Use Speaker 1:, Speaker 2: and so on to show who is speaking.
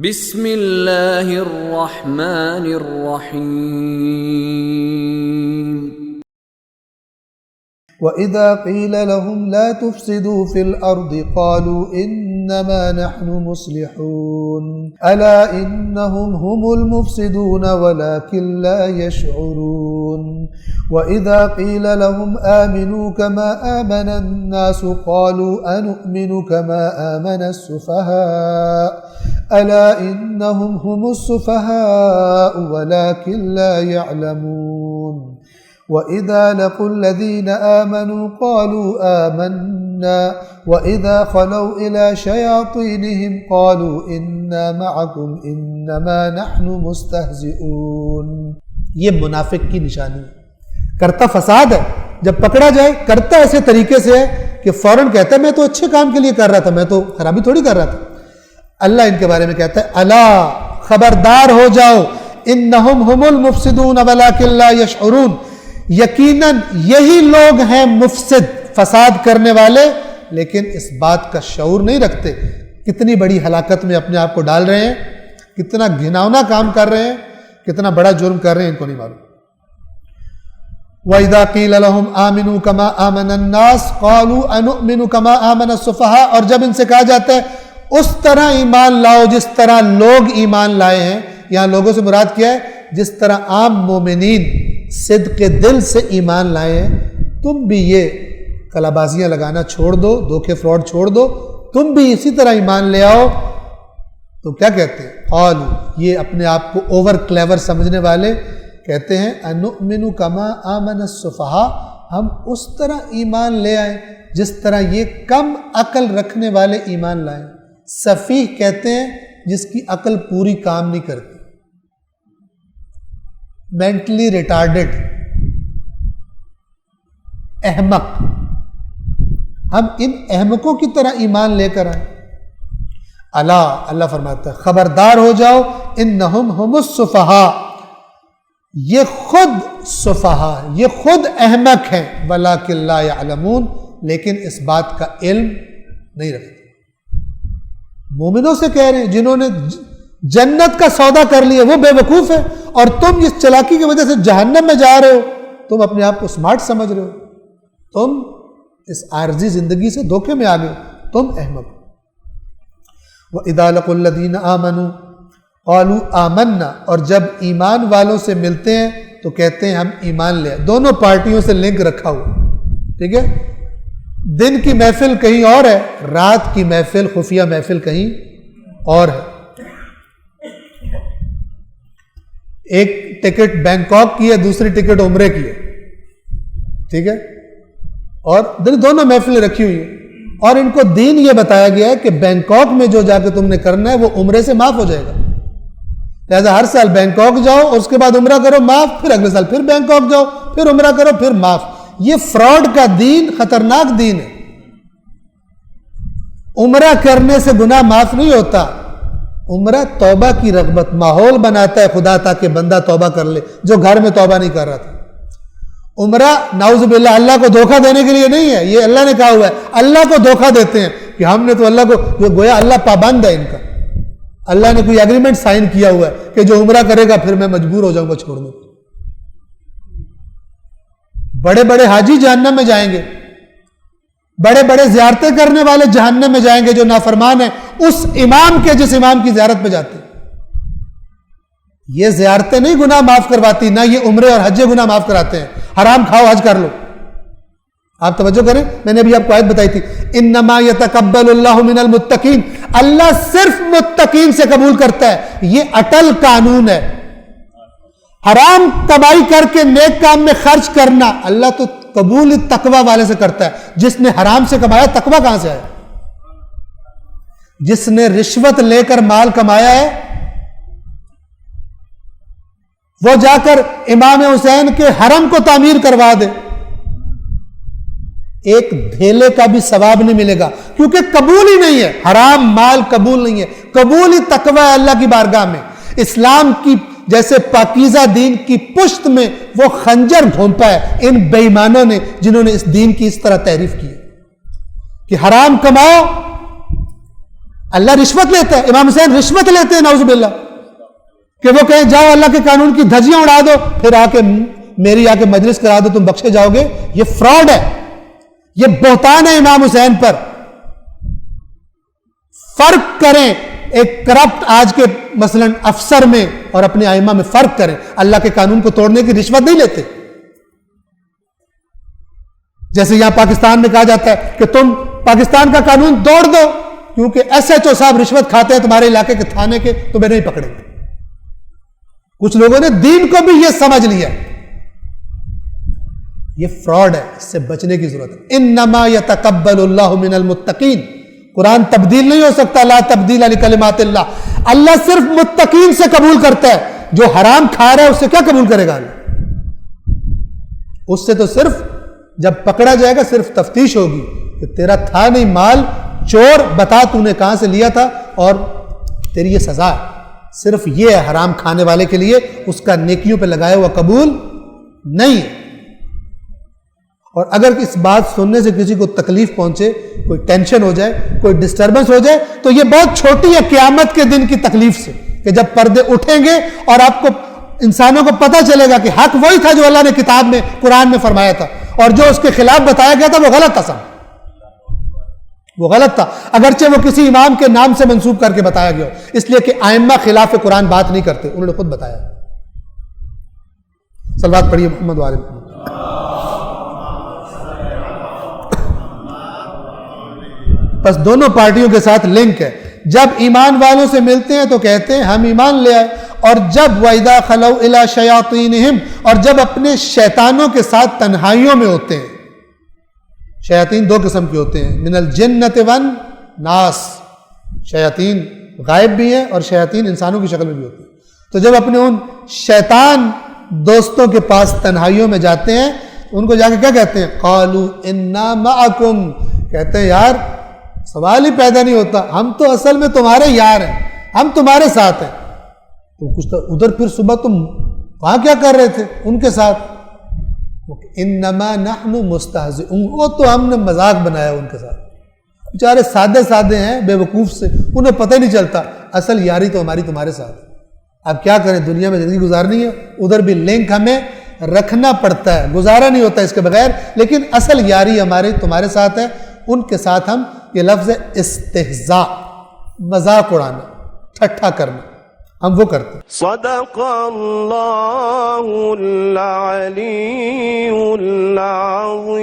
Speaker 1: بسم اللہ الرحمن الرحیم
Speaker 2: وَإِذَا قِيلَ لَهُمْ لَا تُفْسِدُوا فِي الْأَرْضِ قَالُوا إِنَّمَا نَحْنُ مُصْلِحُونَ أَلَا إِنَّهُمْ هُمُ الْمُفْسِدُونَ وَلَكِنْ لَا يَشْعُرُونَ وَإِذَا قِيلَ لَهُمْ آمِنُوا كَمَا آمَنَ النَّاسُ قَالُوا أَنُؤْمِنُ كَمَا آمَنَ السُّفَهَاءُ أَلَا إِنَّهُمْ هُمُ السُّفَهَاءُ وَلَكِنْ لَا يَعْلَمُونَ وَإِذَا لَقُوا الَّذِينَ آمَنُوا قَالُوا آمَنَّا وَإِذَا خَلَوْا إِلَى شَيَاطِينِهِمْ قَالُوا إِنَّا مَعَكُمْ إِنَّمَا نَحْنُ مُسْتَهْزِئُونَ۔ یہ منافق کی نشانی ہے، کرتا فساد ہے، جب پکڑا جائے کرتا ایسے طریقے سے ہے کہ فوراً کہتا ہے میں تو اچھے کام کے لیے کر رہا تھا، میں تو خرابی تھوڑی کر رہا تھا۔ اللہ ان کے بارے میں کہتا ہے الا خبردار ہو جاؤ، انہم ہم المفسدون ولکن لا یشعرون، یقیناً یہی لوگ ہیں مفسد، فساد کرنے والے، لیکن اس بات کا شعور نہیں رکھتے۔ کتنی بڑی ہلاکت میں اپنے آپ کو ڈال رہے ہیں، کتنا گھناؤنا کام کر رہے ہیں، کتنا بڑا جرم کر رہے ہیں، ان کو نہیں معلوم۔ وَإِذَا قِيلَ لَهُمْ آمِنُوا كَمَا آمَنَ النَّاسُ قَالُوا أَنُؤْمِنُ كَمَا آمَنَ السُّفَهَاءُ، اور جب ان سے کہا جاتا ہے اس طرح ایمان لاؤ جس طرح لوگ ایمان لائے ہیں، یہاں لوگوں سے مراد کیا ہے؟ جس طرح عام مومنین صدق دل سے ایمان لائے ہیں، تم بھی یہ کلابازیاں لگانا چھوڑ دو، دھوکے فراڈ چھوڑ دو، تم بھی اسی طرح ایمان لے آؤ۔ تو کیا کہتے ہیں؟ قالوا، یہ اپنے آپ کو اوور کلیور سمجھنے والے کہتے ہیں انؤمن کما آمن السفہاء، ہم اس طرح ایمان لے آئیں جس طرح یہ کم عقل رکھنے والے ایمان لائیں۔ سفیہ کہتے ہیں جس کی عقل پوری کام نہیں کرتی، مینٹلی ریٹارڈڈ، احمق، ہم ان احمقوں کی طرح ایمان لے کر آئیں۔ اللہ فرماتا ہے خبردار ہو جاؤ، انہم ہم السفہاء، یہ خود سفہاء، یہ خود احمق ہیں، ولکن لا یعلمون، لیکن اس بات کا علم نہیں رکھتے۔ مومنوں سے کہہ رہے ہیں جنہوں نے جنت کا سودا کر لیا وہ بے وقوف ہے، اور تم جس چلاکی کی وجہ سے جہنم میں جا رہے ہو تم اپنے آپ کو سمارٹ سمجھ رہے ہو، تم اس عارضی زندگی سے دھوکے میں آ گئے، تم احمق ہو۔ وَإِذَا لَقُوا الَّذِينَ آمَنُوا قَالُوا آمَنَّا، اور جب ایمان والوں سے ملتے ہیں تو کہتے ہیں ہم ایمان لے آئے۔ دونوں پارٹیوں سے لنک رکھا ہوا، ٹھیک ہے؟ دن کی محفل کہیں اور ہے، رات کی محفل، خفیہ محفل کہیں اور ہے۔ ایک ٹکٹ بینکاک کی ہے، دوسری ٹکٹ عمرے کی ہے، ٹھیک ہے؟ اور دونوں محفلیں رکھی ہوئی ہیں، اور ان کو دین یہ بتایا گیا ہے کہ بینکاک میں جو جا کے تم نے کرنا ہے وہ عمرے سے معاف ہو جائے گا، لہذا ہر سال بینکاک جاؤ اور اس کے بعد عمرہ کرو معاف، پھر اگلے سال پھر بینکاک جاؤ، پھر عمرہ کرو، پھر معاف۔ یہ فراڈ کا دین خطرناک دین ہے۔ عمرہ کرنے سے گناہ معاف نہیں ہوتا، عمرہ توبہ کی رغبت، ماحول بناتا ہے خدا تاکہ بندہ توبہ کر لے جو گھر میں توبہ نہیں کر رہا تھا۔ عمرہ نعوذ باللہ اللہ کو دھوکہ دینے کے لیے نہیں ہے، یہ اللہ نے کہا ہوا ہے، اللہ کو دھوکہ دیتے ہیں کہ ہم نے تو اللہ کو، گویا اللہ پابند ہے ان کا، اللہ نے کوئی ایگریمنٹ سائن کیا ہوا ہے کہ جو عمرہ کرے گا پھر میں مجبور ہو جاؤں گا چھوڑنے کو۔ بڑے بڑے حاجی جہنم میں جائیں گے، بڑے بڑے زیارتیں کرنے والے جہنم میں جائیں گے جو نافرمان ہیں اس امام کے جس امام کی زیارت پہ جاتے ہیں۔ یہ زیارتیں نہیں گناہ معاف کرواتی، نہ یہ عمرے اور حج گناہ معاف کراتے ہیں۔ حرام کھاؤ حج کر لو۔ آپ توجہ کریں، میں نے ابھی آپ کو آیت بتائی تھی انما یتقبل اللہ من المتقین، اللہ صرف متقین سے قبول کرتا ہے، یہ اٹل قانون ہے۔ حرام کمائی کر کے نیک کام میں خرچ کرنا اللہ تو قبول تقوی والے سے کرتا ہے۔ جس نے حرام سے کمایا، تقوی کہاں سے آیا؟ جس نے رشوت لے کر مال کمایا ہے وہ جا کر امام حسین کے حرم کو تعمیر کروا دے، ایک دھیلے کا بھی ثواب نہیں ملے گا، کیونکہ قبول ہی نہیں ہے، حرام مال قبول نہیں ہے، قبول ہی تقوی ہے اللہ کی بارگاہ میں۔ اسلام کی جیسے پاکیزہ دین کی پشت میں وہ خنجر گھونپا ہے ان بے ایمانوں نے جنہوں نے اس دین کی اس طرح تعریف کی کہ حرام کماؤ اللہ رشوت لیتا ہے، امام حسین رشوت لیتے ہیں نعوذ باللہ، کہ وہ کہیں جاؤ اللہ کے قانون کی دھجیاں اڑا دو، پھر میری آ کے مجلس کرا دو، تم بخشے جاؤ گے. یہ فراڈ ہے، یہ بہتان ہے امام حسین پر. فرق کریں ایک کرپٹ آج کے مثلا افسر میں اور اپنے ائمہ میں، فرق کریں. اللہ کے قانون کو توڑنے کی رشوت نہیں لیتے. جیسے یہاں پاکستان میں کہا جاتا ہے کہ تم پاکستان کا قانون توڑ دو کیونکہ ایس ایچ او صاحب رشوت کھاتے ہیں تمہارے علاقے کے تھانے کے، تمہیں نہیں پکڑیں گے. کچھ لوگوں نے دین کو بھی یہ سمجھ لیا. یہ فراڈ ہے، اس سے بچنے کی ضرورت ہے. انما یتقبل اللہ من المتقین. قرآن تبدیل نہیں ہو سکتا، لا تبدیل لکلمات اللہ. اللہ صرف متقین سے قبول کرتا ہے. جو حرام کھا رہا ہے اس سے کیا قبول کرے گا اللہ؟ اس سے تو صرف جب پکڑا جائے گا صرف تفتیش ہوگی کہ تیرا تھا نہیں مال، چور، بتا تو نے کہاں سے لیا تھا اور تیری یہ سزا ہے. صرف یہ ہے حرام کھانے والے کے لیے، اس کا نیکیوں پہ لگایا ہوا قبول نہیں ہے. اور اگر اس بات سننے سے کسی کو تکلیف پہنچے، کوئی ٹینشن ہو جائے، کوئی ڈسٹربنس ہو جائے، تو یہ بہت چھوٹی ہے قیامت کے دن کی تکلیف سے، کہ جب پردے اٹھیں گے اور آپ کو انسانوں کو پتہ چلے گا کہ حق وہی تھا جو اللہ نے کتاب میں قرآن میں فرمایا تھا، اور جو اس کے خلاف بتایا گیا تھا وہ غلط تھا. سب وہ غلط تھا، اگرچہ وہ کسی امام کے نام سے منسوب کر کے بتایا گیا ہو، اس لیے کہ ائمہ خلاف قرآن بات نہیں کرتے، انہوں نے خود بتایا. صلوات پڑھیے محمد وآل محمد. بس دونوں پارٹیوں کے ساتھ لنک ہے. جب ایمان والوں سے ملتے ہیں تو کہتے ہیں ہم ایمان لے آئے، اور جب وَإِذَا خَلَوْا إِلَىٰ شَيَاطِينِهِمْ، اور جب اپنے شیطانوں کے ساتھ تنہائیوں میں ہوتے ہیں. شیاطین دو قسم کے ہوتے ہیں، من الجنۃ والناس. شیاطین غائب بھی ہیں اور شیاطین انسانوں کی شکل میں بھی ہوتے ہیں. تو جب اپنے ان شیطان دوستوں کے پاس تنہائیوں میں جاتے ہیں، ان کو جا کے کیا کہتے ہیں؟ قالوا انا معکم. کہتے ہیں یار سوال ہی پیدا نہیں ہوتا، ہم تو اصل میں تمہارے یار ہیں، ہم تمہارے ساتھ ہیں. تو کچھ تو ادھر پھر صبح تم وہاں کیا کر رہے تھے ان کے ساتھ؟ انما نحن مستہزئون. وہ تو ہم نے مذاق بنایا ان کے ساتھ. بیچارے سادے سادے ہیں، بے وقوف سے، انہیں پتہ نہیں چلتا اصل یاری تو ہماری تمہارے ساتھ ہے. اب کیا کریں، دنیا میں زندگی گزارنی ہے، ادھر بھی لنک ہمیں رکھنا پڑتا ہے، گزارا نہیں ہوتا اس کے بغیر. لیکن اصل یاری ہماری تمہارے ساتھ ہے. ان کے ساتھ ہم، یہ لفظ ہے استہزاء، مذاق اڑانا، ٹھٹھا کرنا، ہم وہ کرتے ہیں.
Speaker 3: صدق اللہ العلی العظیم.